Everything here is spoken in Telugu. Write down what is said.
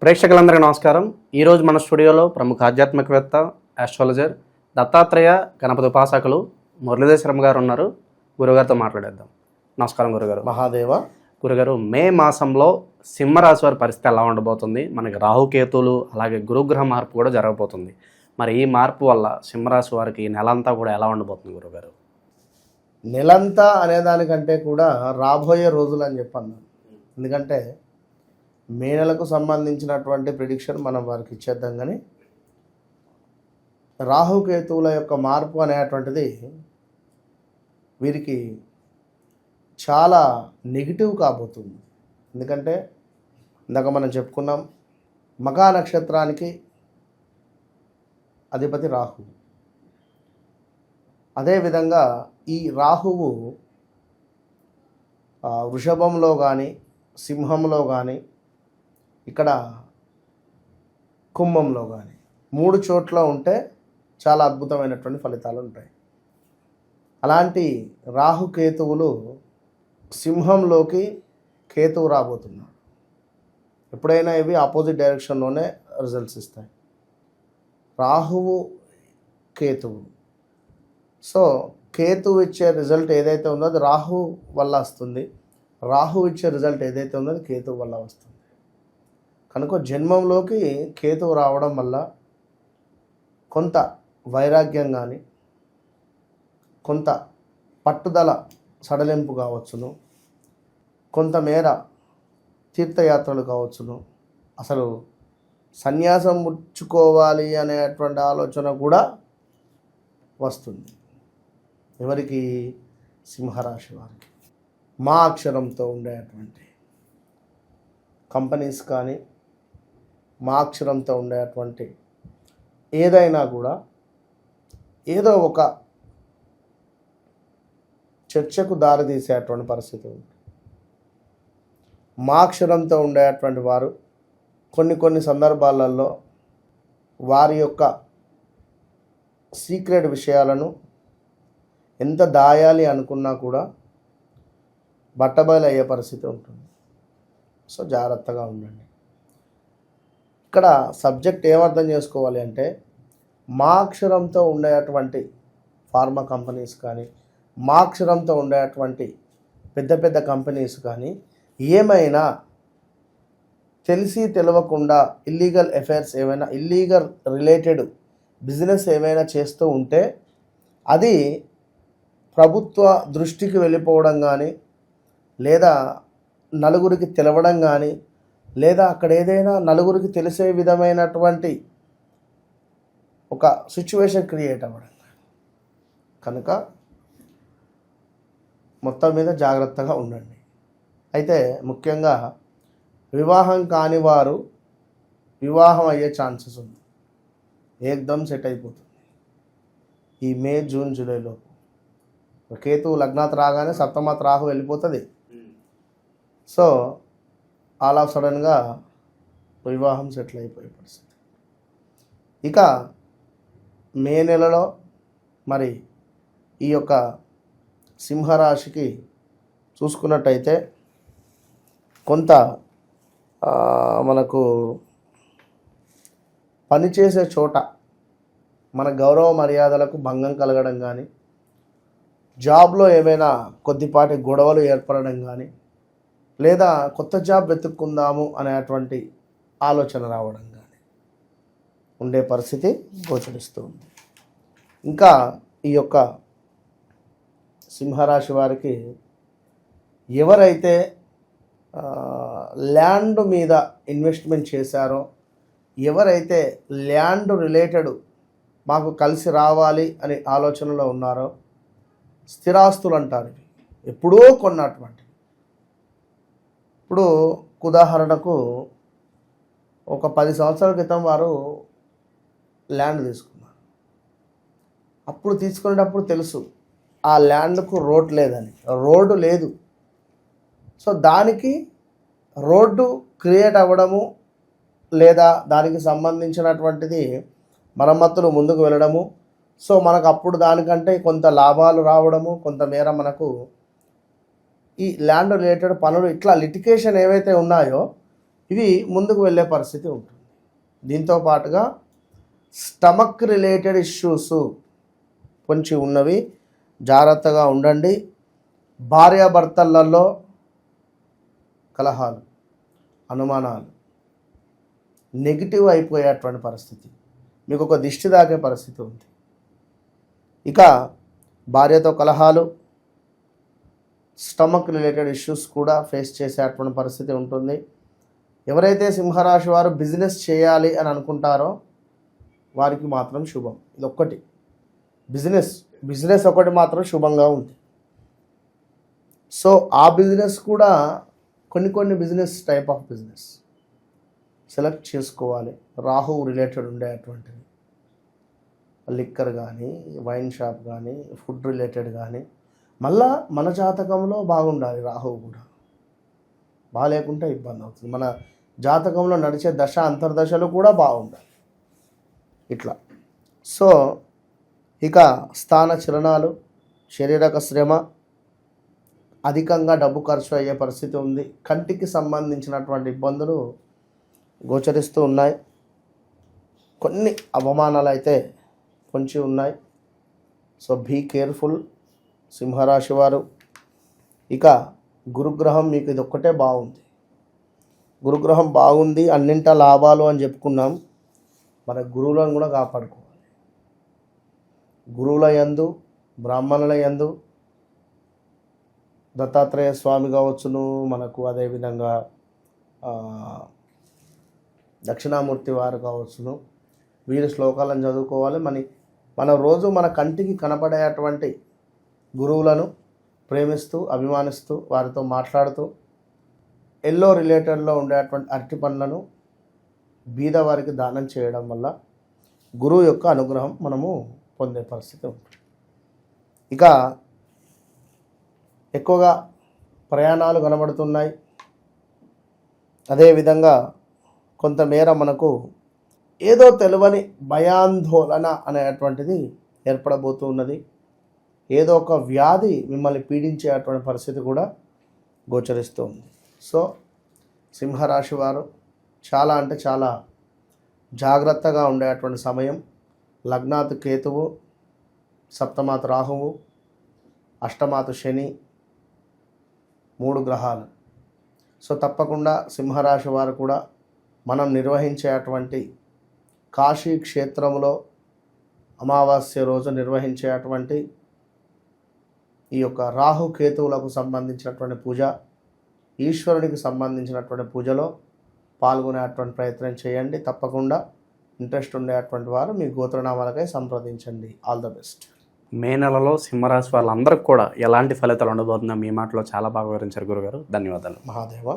ప్రేక్షకులందరికీ నమస్కారం. ఈరోజు మన స్టూడియోలో ప్రముఖ ఆధ్యాత్మికవేత్త, ఆస్ట్రాలజర్, దత్తాత్రేయ గణపతి ఉపాసకులు మురళీధర్ గారు ఉన్నారు. గురుగారితో మాట్లాడేద్దాం. నమస్కారం గురుగారు. మహాదేవ. గురుగారు, మే మాసంలో సింహరాశి వారి పరిస్థితి ఎలా ఉండబోతుంది? మనకి రాహుకేతువులు అలాగే గురుగ్రహ మార్పు కూడా జరగబోతుంది. మరి ఈ మార్పు వల్ల సింహరాశి వారికి ఈ నెలంతా కూడా ఎలా ఉండబోతుంది గురుగారు? నెలంతా అనేదానికంటే కూడా రాబోయే రోజులు అని చెప్పాను. ఎందుకంటే మే నెలకు సంబంధించినటువంటి ప్రిడిక్షన్ మనం వారికి ఇచ్చేద్దాం. కానీ రాహుకేతువుల యొక్క మార్పు అనేటువంటిది వీరికి చాలా నెగిటివ్ కాబోతుంది. ఎందుకంటే ఇందాక మనం చెప్పుకున్నాం, మఘా నక్షత్రానికి అధిపతి రాహు. అదేవిధంగా ఈ రాహువు వృషభంలో కానీ, సింహంలో కానీ, ఇక్కడ కుంభంలో కానీ 3 చోట్ల ఉంటే చాలా అద్భుతమైనటువంటి ఫలితాలు ఉంటాయి. అలాంటి రాహుకేతువులు సింహంలోకి కేతువు రాబోతున్నాడు. ఎప్పుడైనా ఇవి ఆపోజిట్ డైరెక్షన్లోనే రిజల్ట్స్ ఇస్తాయి. రాహువు కేతువు. సో కేతువు ఇచ్చే రిజల్ట్ ఏదైతే ఉందో అది రాహు వల్ల వస్తుంది. రాహు ఇచ్చే రిజల్ట్ ఏదైతే ఉందో అది కేతువు వల్ల వస్తుంది. కనుక జన్మంలోకి కేతువు రావడం వల్ల కొంత వైరాగ్యం కానీ, కొంత పట్టుదల సడలింపు కావచ్చును, కొంతమేర తీర్థయాత్రలు కావచ్చును, అసలు సన్యాసం ముచ్చుకోవాలి అనేటువంటి ఆలోచన కూడా వస్తుంది. ఎవరికి? సింహరాశి వారికి. మా అక్షరంతో ఉండేటువంటి కంపెనీస్ కానీ, మా అక్షరంతో ఉండేటువంటి ఏదైనా కూడా ఏదో ఒక చర్చకు దారితీసేటువంటి పరిస్థితి ఉంది. మా అక్షరంతో ఉండేటువంటి వారు కొన్ని సందర్భాలలో వారి యొక్క సీక్రెట్ విషయాలను ఎంత దాయాలి అనుకున్నా కూడా బట్టబయలు అయ్యే పరిస్థితి ఉంటుంది. సో జాగ్రత్తగా ఉండండి. ఇక్కడ సబ్జెక్ట్ ఏమర్థం చేసుకోవాలి అంటే, మా అక్షరంతో ఉండేటువంటి ఫార్మా కంపెనీస్ కానీ, మా అక్షరంతో ఉండేటువంటి పెద్ద కంపెనీస్ కానీ ఏమైనా తెలిసి తెలియకుండా ఇల్లీగల్ అఫైర్స్ ఏమైనా, ఇల్లీగల్ రిలేటెడ్ బిజినెస్ ఏమైనా చేస్తూ ఉంటే అది ప్రభుత్వ దృష్టికి వెళ్ళిపోవడం కానీ, లేదా నలుగురికి తెలవడం కానీ, లేదా అక్కడ ఏదైనా నలుగురికి తెలిసే విధమైనటువంటి ఒక సిచ్యువేషన్ క్రియేట్ అవ్వడం. కనుక మొత్తం మీద జాగ్రత్తగా ఉండండి. అయితే ముఖ్యంగా వివాహం కాని వారు వివాహం అయ్యే ఛాన్సెస్ ఉంది. ఏకదం సెట్ అయిపోతుంది ఈ మే, జూన్, జూలైలో. కేతువు లగ్నాత్ రాగానే సప్తమాత్ రాహు వెళ్ళిపోతుంది. సో ఆల్ ఆఫ్ సడన్గా వివాహం సెటిల్ అయిపోయే పరిస్థితి. ఇక మే నెలలో మరి ఈ యొక్క సింహరాశికి చూసుకున్నట్టయితే కొంత మనకు పనిచేసే చోట మన గౌరవ మర్యాదలకు భంగం కలగడం కానీ, జాబ్లో ఏమైనా కొద్దిపాటి గొడవలు ఏర్పడడం కానీ, లేదా కొత్త జాబ్ వెతుక్కుందాము అనేటువంటి ఆలోచన రావడం కానీ ఉండే పరిస్థితి గోచరిస్తూ ఉంది. ఇంకా ఈ యొక్క సింహరాశి వారికి ఎవరైతే ల్యాండ్ మీద ఇన్వెస్ట్మెంట్ చేశారో, ఎవరైతే ల్యాండ్ రిలేటెడ్ మాకు కలిసి రావాలి అనే ఆలోచనలో ఉన్నారో, స్థిరాస్తులు అంటారు ఇవి, ఎప్పుడో కొన్నటువంటి. ఇప్పుడు ఉదాహరణకు ఒక 10 సంవత్సరాల క్రితం వారు ల్యాండ్ తీసుకున్నారు. అప్పుడు తీసుకునేటప్పుడు తెలుసు ఆ ల్యాండ్కు రోడ్డు లేదు. సో దానికి రోడ్డు క్రియేట్ అవ్వడము, లేదా దానికి సంబంధించినటువంటిది మరమ్మతులు ముందుకు వెళ్ళడము. సో మనకు అప్పుడు దానికంటే కొంత లాభాలు రావడము, కొంతమేర మనకు ఈ ల్యాండ్ రిలేటెడ్ పనులు, ఇట్లా లిటికేషన్ ఏవైతే ఉన్నాయో ఇవి ముందుకు వెళ్ళే పరిస్థితి ఉంటుంది. దీంతో పాటుగా స్టమక్ రిలేటెడ్ ఇష్యూస్ కొంచెం ఉన్నవి, జాగ్రత్తగా ఉండండి. భార్యాభర్తలలో కలహాలు, అనుమానాలు, నెగిటివ్ అయిపోయేటువంటి పరిస్థితి, మీకు ఒక దిష్టి తాకే పరిస్థితి ఉంది. ఇక భార్యతో కలహాలు, స్టమక్ రిలేటెడ్ ఇష్యూస్ కూడా ఫేస్ చేసేటువంటి పరిస్థితి ఉంటుంది. ఎవరైతే సింహరాశి వారు బిజినెస్ చేయాలి అని అనుకుంటారో వారికి మాత్రం శుభం. ఇది ఒక్కటి, బిజినెస్ ఒకటి మాత్రం శుభంగా ఉంది. సో ఆ బిజినెస్ కూడా కొన్ని business type of business select చేసుకోవాలి. రాహు రిలేటెడ్ ఉండేటువంటివి, లిక్కర్ కానీ, వైన్ షాప్ కానీ, ఫుడ్ రిలేటెడ్ కానీ. మళ్ళా మన జాతకంలో బాగుండాలి. రాహువు కూడా బాగాలేకుంటే ఇబ్బంది అవుతుంది. మన జాతకంలో నడిచే దశ అంతర్దశలు కూడా బాగుండాలి ఇట్లా. సో ఇక స్థాన చలనాలు, శారీరక శ్రమ, అధికంగా డబ్బు ఖర్చు అయ్యే పరిస్థితి ఉంది. కంటికి సంబంధించినటువంటి ఇబ్బందులు గోచరిస్తూ ఉన్నాయి. కొన్ని అవమానాలు అయితే పొంచి ఉన్నాయి. సో బీ కేర్ఫుల్ సింహరాశి వారు. ఇక గురుగ్రహం మీకు ఇది ఒక్కటే బాగుంది. గురుగ్రహం బాగుంది, అన్నింటా లాభాలు అని చెప్పుకున్నాం. మన గురువులను కూడా కాపాడుకోవాలి. గురువుల యందు, బ్రాహ్మణుల యందు దత్తాత్రేయ స్వామి కావచ్చును, మనకు అదేవిధంగా దక్షిణామూర్తి వారు కావచ్చును, వీరి శ్లోకాలను చదువుకోవాలి. మన రోజు మన కంటికి కనపడేటువంటి గురువులను ప్రేమిస్తూ, అభిమానిస్తూ, వారితో మాట్లాడుతూ, ఎల్లో రిలేటెడ్లో ఉండేటువంటి అరటి పండ్లను బీద వారికి దానం చేయడం వల్ల గురువు యొక్క అనుగ్రహం మనము పొందే పరిస్థితి ఉంటుంది. ఇక ఎక్కువగా ప్రయాణాలు కనబడుతున్నాయి. అదేవిధంగా కొంతమేర మనకు ఏదో తెలియని భయాందోళన అనేటువంటిది ఏర్పడబోతున్నది. ఏదో ఒక వ్యాధి మిమ్మల్ని పీడించేటువంటి పరిస్థితి కూడా గోచరిస్తూ ఉంది. సో సింహరాశి వారు చాలా అంటే చాలా జాగ్రత్తగా ఉండేటువంటి సమయం. లగ్నాత్ కేతువు, సప్తమాత్ రాహువు, అష్టమాత్ శని, 3 గ్రహాలు. సో తప్పకుండా సింహరాశి వారు కూడా మనం నిర్వహించేటువంటి కాశీ క్షేత్రంలో అమావాస్య రోజు నిర్వహించేటువంటి ఈ యొక్క రాహుకేతువులకు సంబంధించినటువంటి పూజ, ఈశ్వరునికి సంబంధించినటువంటి పూజలో పాల్గొనేటువంటి ప్రయత్నం చేయండి. తప్పకుండా ఇంట్రెస్ట్ ఉండేటువంటి వారు మీ గోత్రనామాలకై సంప్రదించండి. All the best. మే నెలలో సింహరాశి వాళ్ళందరికీ కూడా ఎలాంటి ఫలితాలు ఉండబోతుందో మీ మాటలో చాలా బాగా వివరించారు గురుగారు. ధన్యవాదాలు. మహాదేవ.